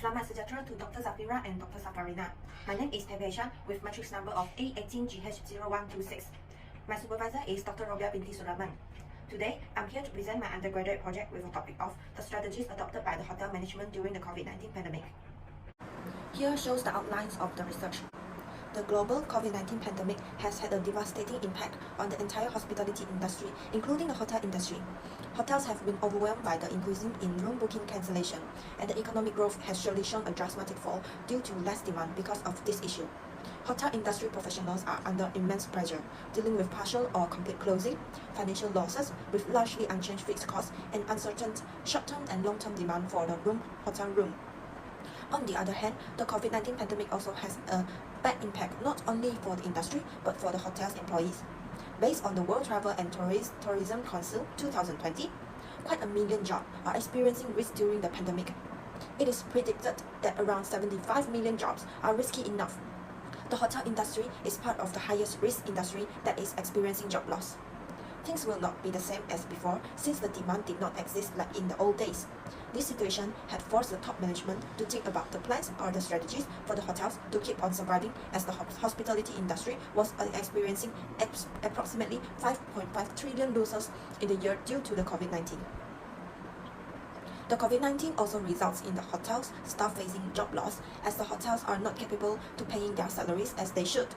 Selamat sejahtera to Dr. ZAFIRAH and Dr. SALFARINA. My name is Tay Pei Shan with matrix number of A18GH0126. My supervisor is Dr. ROBIAH BINTI SURATMAN. Today, I'm here to present my undergraduate project with a topic of the strategies adopted by the hotel management during the COVID-19 pandemic. Here shows the outlines of the research. The global COVID-19 pandemic has had a devastating impact on the entire hospitality industry, including the hotel industry. Hotels have been overwhelmed by the increasing in room booking cancellation, and the economic growth has surely shown a dramatic fall due to less demand because of this issue. Hotel industry professionals are under immense pressure, dealing with partial or complete closing, financial losses with largely unchanged fixed costs, and uncertain short-term and long-term demand for the hotel room. On the other hand, the COVID-19 pandemic also has a bad impact not only for the industry but for the hotel's employees. Based on the World Travel and Tourism Council 2020, quite a million jobs are experiencing risk during the pandemic. It is predicted that around 75 million jobs are risky enough. The hotel industry is part of the highest risk industry that is experiencing job loss. Things will not be the same as before since the demand did not exist like in the old days. This situation had forced the top management to think about the plans or the strategies for the hotels to keep on surviving as the hospitality industry was experiencing approximately 5.5 trillion losses in the year due to the COVID-19. The COVID-19 also results in the hotels' staff facing job loss as the hotels are not capable to paying their salaries as they should.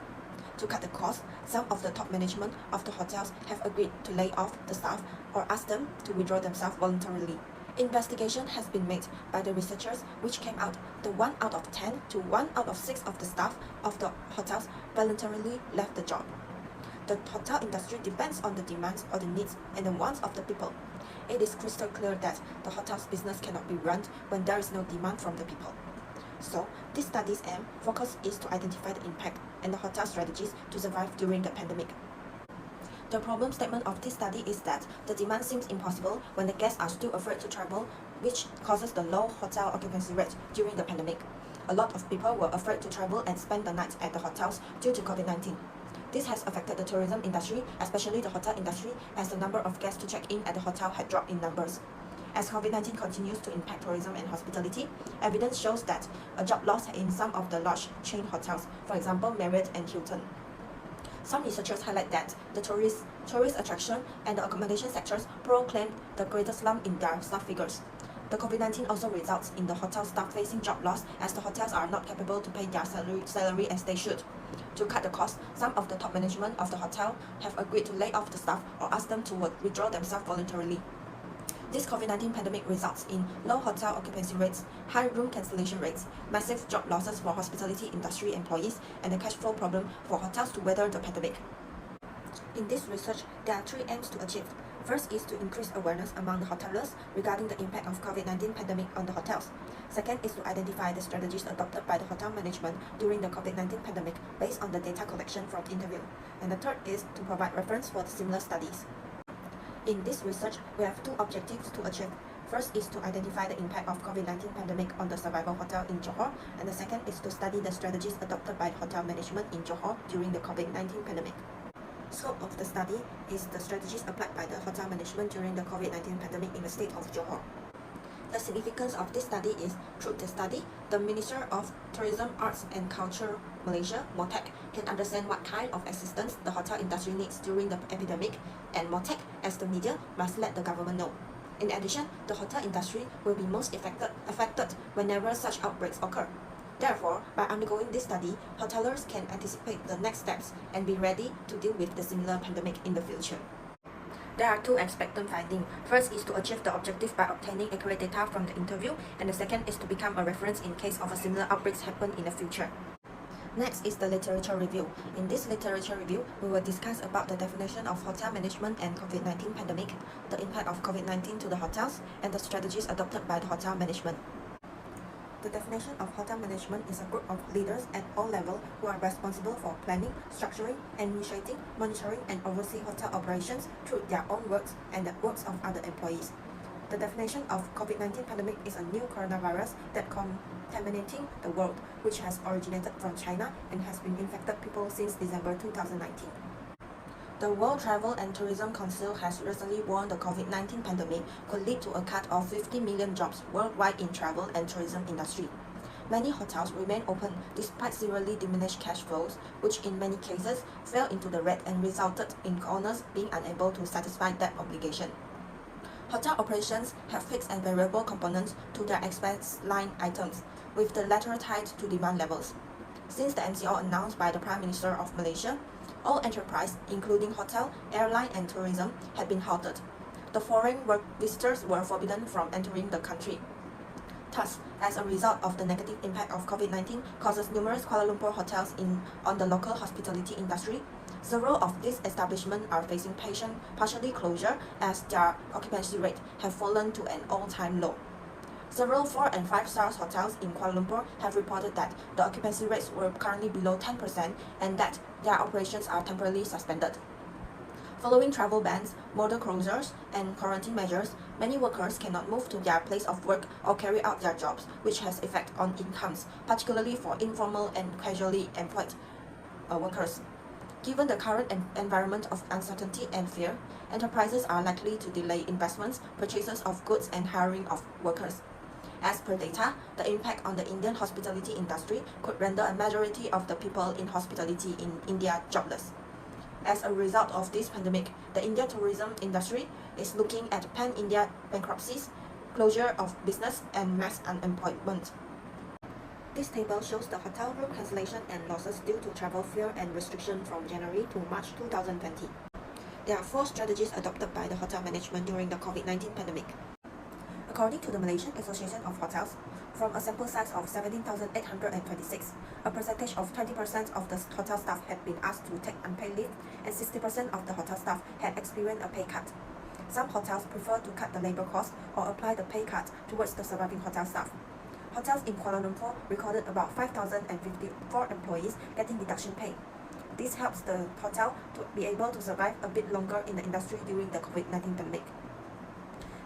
To cut the cost, some of the top management of the hotels have agreed to lay off the staff or ask them to withdraw themselves voluntarily. Investigation has been made by the researchers which came out that 1 out of 10 to 1 out of 6 of the staff of the hotels voluntarily left the job. The hotel industry depends on the demands or the needs and the wants of the people. It is crystal clear that the hotel's business cannot be run when there is no demand from the people. So, this study's focus is to identify the impact and the hotel strategies to survive during the pandemic. The problem statement of this study is that the demand seems impossible when the guests are still afraid to travel, which causes the low hotel occupancy rate during the pandemic. A lot of people were afraid to travel and spend the night at the hotels due to COVID-19. This has affected the tourism industry, especially the hotel industry, as the number of guests to check in at the hotel had dropped in numbers. As COVID-19 continues to impact tourism and hospitality, evidence shows that a job loss in some of the large chain hotels, for example Marriott and Hilton. Some researchers highlight that the tourist attraction and the accommodation sectors proclaimed the greatest slump in their staff figures. The COVID-19 also results in the hotel staff facing job loss as the hotels are not capable to pay their salary as they should. To cut the cost, some of the top management of the hotel have agreed to lay off the staff or ask them to withdraw themselves voluntarily. This COVID-19 pandemic results in low hotel occupancy rates, high room cancellation rates, massive job losses for hospitality industry employees, and a cash flow problem for hotels to weather the pandemic. In this research, there are 3 aims to achieve. First is to increase awareness among the hoteliers regarding the impact of COVID-19 pandemic on the hotels. Second is to identify the strategies adopted by the hotel management during the COVID-19 pandemic based on the data collection from the interview. And the third is to provide reference for the similar studies. In this research, we have 2 objectives to achieve. First is to identify the impact of COVID-19 pandemic on the survival hotel in Johor, and the second is to study the strategies adopted by the hotel management in Johor during the COVID-19 pandemic. Scope of the study is the strategies applied by the hotel management during the COVID-19 pandemic in the state of Johor. The significance of this study is, through the study, the Minister of Tourism, Arts and Culture Malaysia, MOTAC, can understand what kind of assistance the hotel industry needs during the epidemic, and MOTAC, as the media, must let the government know. In addition, the hotel industry will be most affected whenever such outbreaks occur. Therefore, by undergoing this study, hoteliers can anticipate the next steps and be ready to deal with the similar pandemic in the future. There are 2 expected findings. First is to achieve the objective by obtaining accurate data from the interview, and the second is to become a reference in case of a similar outbreaks happen in the future. Next is the literature review. In this literature review, we will discuss about the definition of hotel management and COVID-19 pandemic, the impact of COVID-19 to the hotels, and the strategies adopted by the hotel management. The definition of hotel management is a group of leaders at all levels who are responsible for planning, structuring, initiating, monitoring, and overseeing hotel operations through their own works and the works of other employees. The definition of COVID-19 pandemic is a new coronavirus that contaminating the world, which has originated from China and has been infected people since December 2019. The World Travel and Tourism Council has recently warned the COVID-19 pandemic could lead to a cut of 50 million jobs worldwide in travel and tourism industry. many hotels remain open despite severely diminished cash flows, which in many cases fell into the red and resulted in owners being unable to satisfy debt obligation. Hotel operations have fixed and variable components to their expense line items, with the latter tied to demand levels. Since the MCO announced by the Prime Minister of Malaysia, all enterprise, including hotel, airline and tourism, had been halted. The foreign visitors were forbidden from entering the country. Thus, as a result of the negative impact of COVID-19 causes numerous Kuala Lumpur hotels on the local hospitality industry, several of these establishments are facing partially closure as their occupancy rate have fallen to an all-time low. Several 4 and 5 star hotels in Kuala Lumpur have reported that the occupancy rates were currently below 10% and that their operations are temporarily suspended. Following travel bans, border closures, and quarantine measures, many workers cannot move to their place of work or carry out their jobs, which has effect on incomes, particularly for informal and casually employed workers. Given the current environment of uncertainty and fear, enterprises are likely to delay investments, purchases of goods, and hiring of workers. As per data, the impact on the Indian hospitality industry could render a majority of the people in hospitality in India jobless. As a result of this pandemic, the Indian tourism industry is looking at pan-India bankruptcies, closure of business, and mass unemployment. This table shows the hotel room cancellation and losses due to travel fear and restriction from January to March 2020. There are 4 strategies adopted by the hotel management during the COVID-19 pandemic. According to the Malaysian Association of Hotels, from a sample size of 17,826, a percentage of 20% of the hotel staff had been asked to take unpaid leave, and 60% of the hotel staff had experienced a pay cut. Some hotels prefer to cut the labor cost or apply the pay cut towards the surviving hotel staff. Hotels in Kuala Lumpur recorded about 5,054 employees getting deduction pay. This helps the hotel to be able to survive a bit longer in the industry during the COVID-19 pandemic.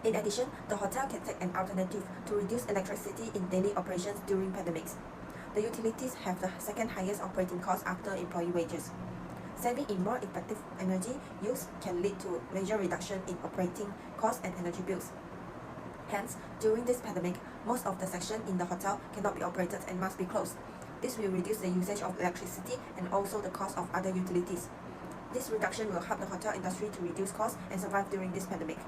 In addition, the hotel can take an alternative to reduce electricity in daily operations during pandemics. The utilities have the second highest operating cost after employee wages. Saving in more effective energy use can lead to major reduction in operating costs and energy bills. Hence, during this pandemic, most of the sections in the hotel cannot be operated and must be closed. This will reduce the usage of electricity and also the cost of other utilities. This reduction will help the hotel industry to reduce costs and survive during this pandemic.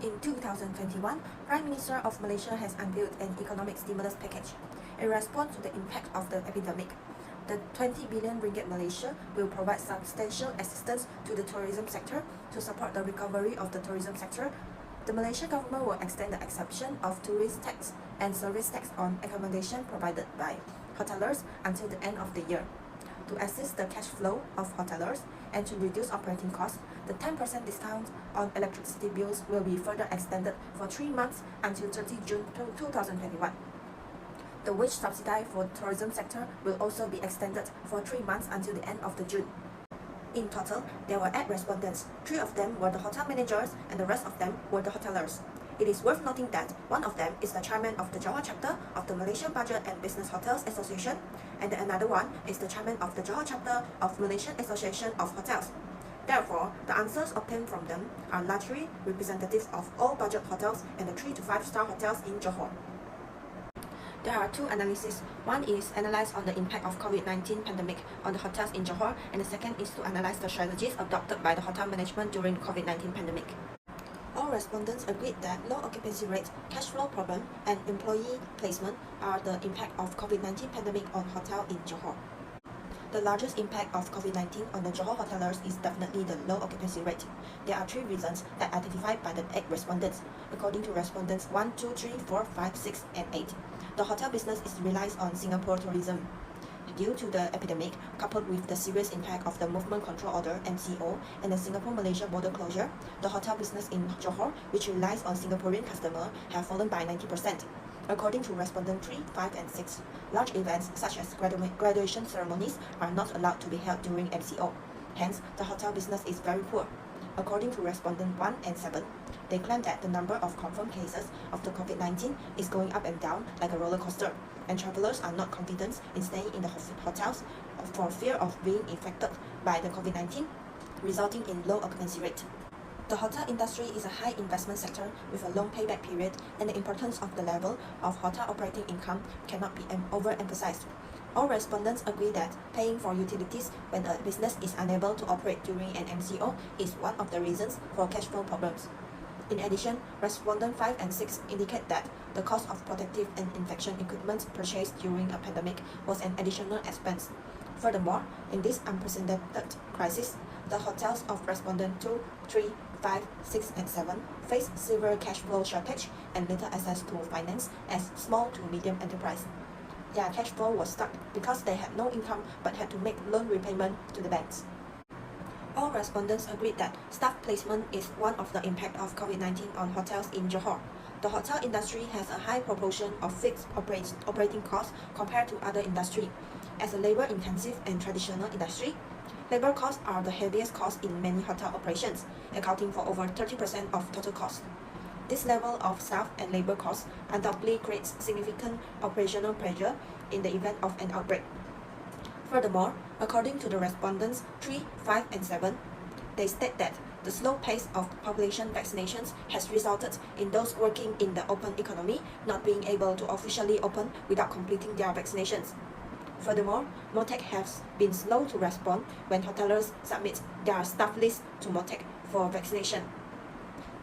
In 2021, Prime Minister of Malaysia has unveiled an economic stimulus package. In response to the impact of the epidemic, the 20 billion ringgit Malaysia will provide substantial assistance to the tourism sector to support the recovery of the tourism sector. The Malaysian government will extend the exemption of tourist tax and service tax on accommodation provided by hoteliers until the end of the year. To assist the cash flow of hoteliers and to reduce operating costs, the 10% discount on electricity bills will be further extended for 3 months until 30 June 2021. The wage subsidy for the tourism sector will also be extended for 3 months until the end of June. In total, there were 8 respondents. 3 of them were the hotel managers and the rest of them were the hoteliers. It is worth noting that one of them is the chairman of the Johor chapter of the Malaysian Budget and Business Hotels Association, and another one is the chairman of the Johor chapter of Malaysian Association of Hotels. Therefore, the answers obtained from them are largely representative of all budget hotels and the 3 to 5 star hotels in Johor. There are 2 analyses. One is analyze on the impact of COVID-19 pandemic on the hotels in Johor, and the second is to analyze the strategies adopted by the hotel management during the COVID-19 pandemic. All respondents agreed that low occupancy rate, cash flow problem, and employee placement are the impact of COVID-19 pandemic on hotel in Johor. The largest impact of COVID-19 on the Johor hoteliers is definitely the low occupancy rate. There are 3 reasons that identified by the 8 respondents. According to respondents 1, 2, 3, 4, 5, 6, and 8, the hotel business relies on Singapore tourism. Due to the epidemic, coupled with the serious impact of the Movement Control Order (MCO) and the Singapore-Malaysia border closure, the hotel business in Johor, which relies on Singaporean customers, have fallen by 90%. According to respondent 3, 5, and 6, large events such as graduation ceremonies are not allowed to be held during MCO. Hence, the hotel business is very poor. According to respondent 1 and 7, they claim that the number of confirmed cases of the COVID-19 is going up and down like a roller coaster, and travelers are not confident in staying in the hotels for fear of being infected by the COVID-19, resulting in low occupancy rate. The hotel industry is a high investment sector with a long payback period, and the importance of the level of hotel operating income cannot be overemphasized. All respondents agree that paying for utilities when a business is unable to operate during an MCO is one of the reasons for cash flow problems. In addition, respondent 5 and 6 indicate that the cost of protective and infection equipment purchased during a pandemic was an additional expense. Furthermore, in this unprecedented crisis, the hotels of respondent 2, 3, 5, 6, and 7 face severe cash flow shortage and little access to finance as small to medium enterprise. Their cash flow was stuck because they had no income but had to make loan repayment to the banks. All respondents agreed that staff placement is one of the impact of COVID-19 on hotels in Johor. The hotel industry has a high proportion of fixed operating costs compared to other industry. As a labor-intensive and traditional industry, labor costs are the heaviest cost in many hotel operations, accounting for over 30% of total cost. This level of staff and labor costs undoubtedly creates significant operational pressure in the event of an outbreak. Furthermore, according to the respondents 3, 5, and 7, they state that the slow pace of population vaccinations has resulted in those working in the open economy not being able to officially open without completing their vaccinations. Furthermore, MOTEC has been slow to respond when hoteliers submit their staff list to MOTEC for vaccination.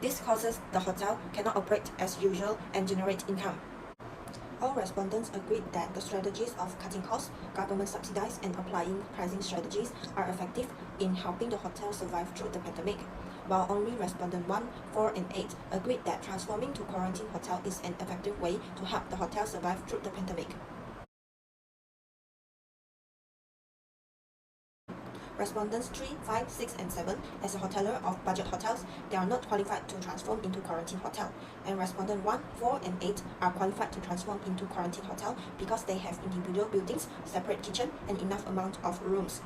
This causes the hotel cannot operate as usual and generate income. All respondents agreed that the strategies of cutting costs, government subsidies, and applying pricing strategies are effective in helping the hotel survive through the pandemic, while only respondent 1, 4, and 8 agreed that transforming to quarantine hotel is an effective way to help the hotel survive through the pandemic. Respondents 3, 5, 6, and 7, as a hoteler of budget hotels, they are not qualified to transform into quarantine hotel. And respondent 1, 4, and 8 are qualified to transform into quarantine hotel because they have individual buildings, separate kitchen, and enough amount of rooms.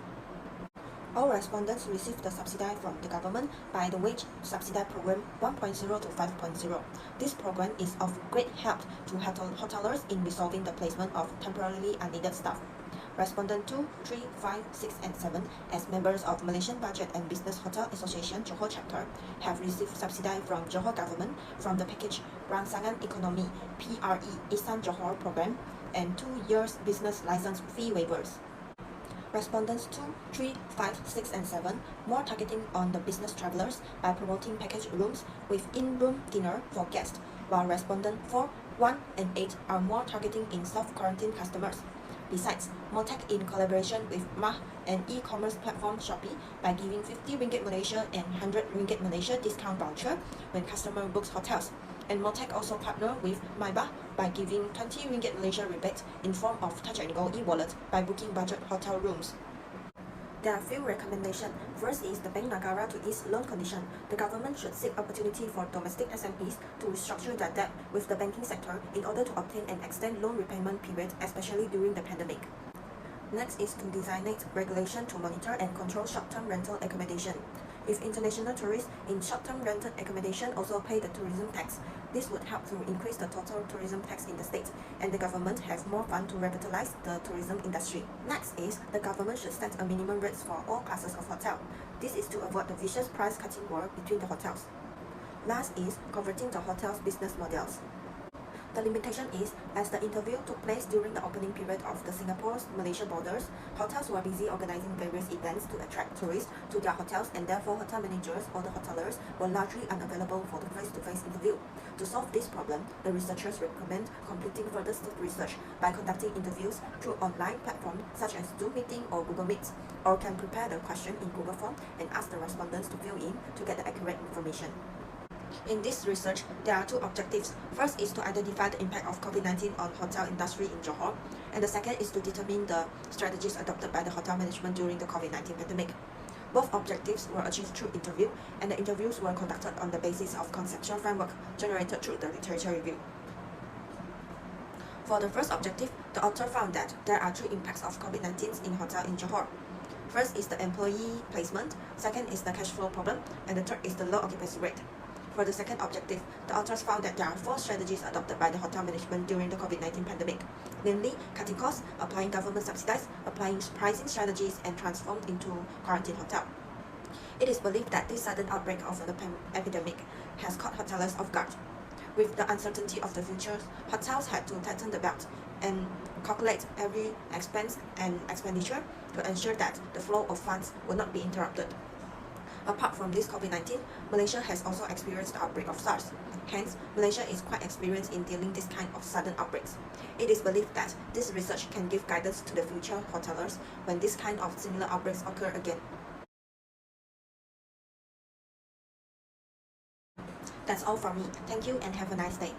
All respondents received the subsidy from the government by the Wage Subsidy Program 1.0 to 5.0. This program is of great help to hoteliers in resolving the placement of temporarily unneeded staff. Respondent 2, 3, 5, 6, and 7, as members of Malaysian Budget and Business Hotel Association Johor Chapter, have received subsidy from Johor Government from the package Rangsangan Ekonomi PRE Isan Johor program and 2 years business license fee waivers. Respondents 2, 3, 5, 6, and 7 more targeting on the business travelers by promoting package rooms with in-room dinner for guests, while respondent 4, 1, and 8 are more targeting in self-quarantine customers. Besides, MOTEC in collaboration with MAH and e-commerce platform Shopee by giving 50 Ringgit Malaysia and 100 Ringgit Malaysia discount voucher when customer books hotels. And MOTEC also partner with MyBah by giving 20 Ringgit Malaysia rebate in form of Touch and Go e-wallet by booking budget hotel rooms. There are a few recommendations. First is the Bank Negara to ease loan condition. The government should seek opportunity for domestic SMEs to restructure their debt with the banking sector in order to obtain and extend loan repayment period, especially during the pandemic. Next is to designate regulation to monitor and control short-term rental accommodation. If international tourists in short-term rented accommodation also pay the tourism tax, this would help to increase the total tourism tax in the state, and the government have more fund to revitalize the tourism industry. Next is, the government should set a minimum rates for all classes of hotel. This is to avoid the vicious price-cutting war between the hotels. Last is converting the hotel's business models. The limitation is, as the interview took place during the opening period of the Singapore-Malaysia borders, hotels were busy organizing various events to attract tourists to their hotels, and therefore hotel managers or the hoteliers were largely unavailable for the face-to-face interview. To solve this problem, the researchers recommend completing further research by conducting interviews through online platforms such as Zoom Meeting or Google Meet, or can prepare the question in Google Form and ask the respondents to fill in to get the accurate information. In this research, there are two objectives. First is to identify the impact of COVID-19 on hotel industry in Johor, and the second is to determine the strategies adopted by the hotel management during the COVID-19 pandemic. Both objectives were achieved through interview, and the interviews were conducted on the basis of conceptual framework generated through the literature review. For the first objective, the author found that there are three impacts of COVID-19 in hotel in Johor. First is the employee placement, second is the cash flow problem, and the third is the low occupancy rate. For the second objective, the authors found that there are 4 strategies adopted by the hotel management during the COVID-19 pandemic, namely cutting costs, applying government subsidies, applying pricing strategies, and transformed into quarantine hotel. It is believed that this sudden outbreak of the epidemic has caught hoteliers off guard. With the uncertainty of the future, hotels had to tighten the belt and calculate every expense and expenditure to ensure that the flow of funds would not be interrupted. Apart from this COVID-19, Malaysia has also experienced the outbreak of SARS. Hence, Malaysia is quite experienced in dealing this kind of sudden outbreaks. It is believed that this research can give guidance to the future hoteliers when this kind of similar outbreaks occur again. That's all from me. Thank you and have a nice day.